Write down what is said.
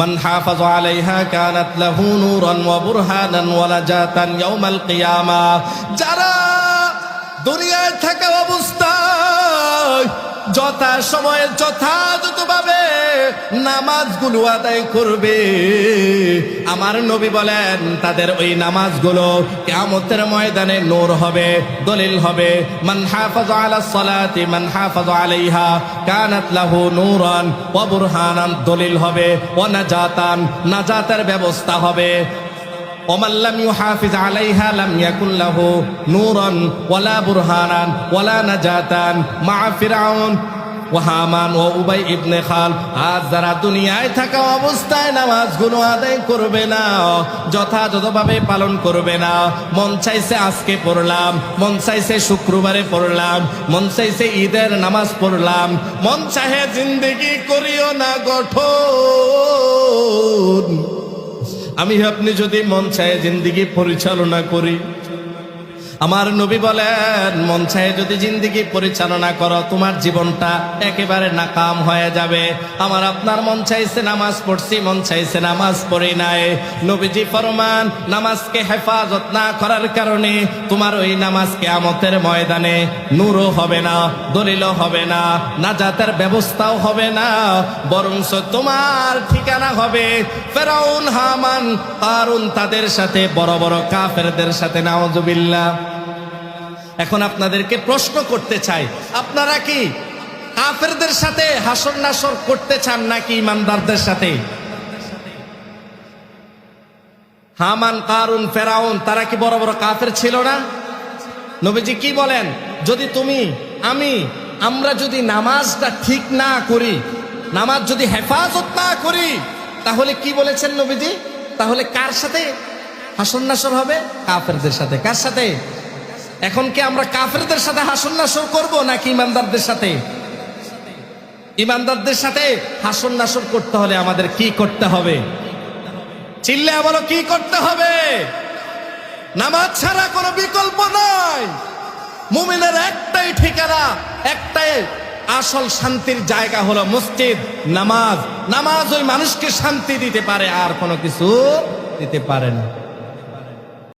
মান হাফাযা আলাইহা কানাত লাহু নূরান ওয়া বুরহানান ওয়া নাজাতান ইয়াউমাল কিয়ামাহ। যারা দুনিয়ায় থাকা অবস্থায় যথা সময়ে যথাযথভাবে নামাজগুলো আদায় করবে, আমার নবী বলেন তাদের ওই নামাজগুলো কিয়ামতের ময়দানে নূর হবে, দলিল হবে। মান হাফাযা আলা সালাতি মান হাফাযা আলাইহা কানাত লাহু নূরান ওয়া বুরহানান, দলিল হবে, ওয়া নাজাতান, নাজাতের ব্যবস্থা হবে। ওমান লাম ইউহাফিজ আলাইহা লাম ইয়াকুন লাহু নূরান ওয়ালা বুরহানান ওয়ালা নাজাতান মা ফিরআউন ওয়া হামান ও উবাই ইবনে খাল। আজ যারা দুনিয়ায় থাকা অবস্থায় নামাজগুলো আদায় করবে না, যথাযথভাবে পালন করবে না, মন চাইছে আজকে পড়লাম, মন চাইছে শুক্রবারে পড়লাম, মন চাইছে ঈদের নামাজ পড়লাম, মন চাহে জিন্দেগি করিও না গঠন। আমি আপনি যদি মন চায় জিন্দেগি পরিচালনা করি, আমার নবী বলেন মন চায় যদি জিন্দেগি পরিচালনা করো, তোমার জীবনটা একেবারে নাকাম হয়ে যাবে। আমার আপনার মন চাইছে নামাজ পড়ছি, মন চাইছে নামাজ পড়ি নাই। নবীজি ফরমান নামাজকে হেফাজত না করার কারণে তোমার ওই নামাজ কিয়ামতের ময়দানে নূরও হবে না, দলিলও হবে না, নাজাতের ব্যবস্থাও হবে না, বরঞ্চ তোমার ঠিকানা হবে ফেরাউন, হামান, কারুন, তাদের সাথে, বড় বড় কাফেরদের সাথে। নাউযুবিল্লাহ। এখন আপনাদেরকে প্রশ্ন করতে চাই, আপনারা কি কাফেরদের সাথে হাসর নাসর করতে চান নাকি ইমানদারদের সাথে? হামান, কারুন, ফেরাউন তারা কি বড় বড় কাফের ছিল না? নবীজি কি বলেন, যদি তুমি আমরা যদি নামাজটা ঠিক না করি, নামাজ যদি হেফাজত না করি, তাহলে কি বলেছেন নবীজি? তাহলে কার সাথে হাসর নাসর হবে? কাফেরদের সাথে। কার সাথে? এখন কি আমরা কাফেরদের সাথে হাসর নাসর করব নাকি ইমানদারদের সাথে? ইমানদারদের সাথে হাসর নাসর করতে হলে আমাদের কি করতে হবে? চিল্লে বলো, কি করতে হবে? নামাজ ছাড়া কোনো বিকল্প নাই। মুমিনের একটাই ঠিকানা, একটাই আসল শান্তির জায়গা হলো মসজিদ, নামাজ। নামাজ ওই মানুষকে শান্তি দিতে পারে, আর কোনো কিছু দিতে পারে না।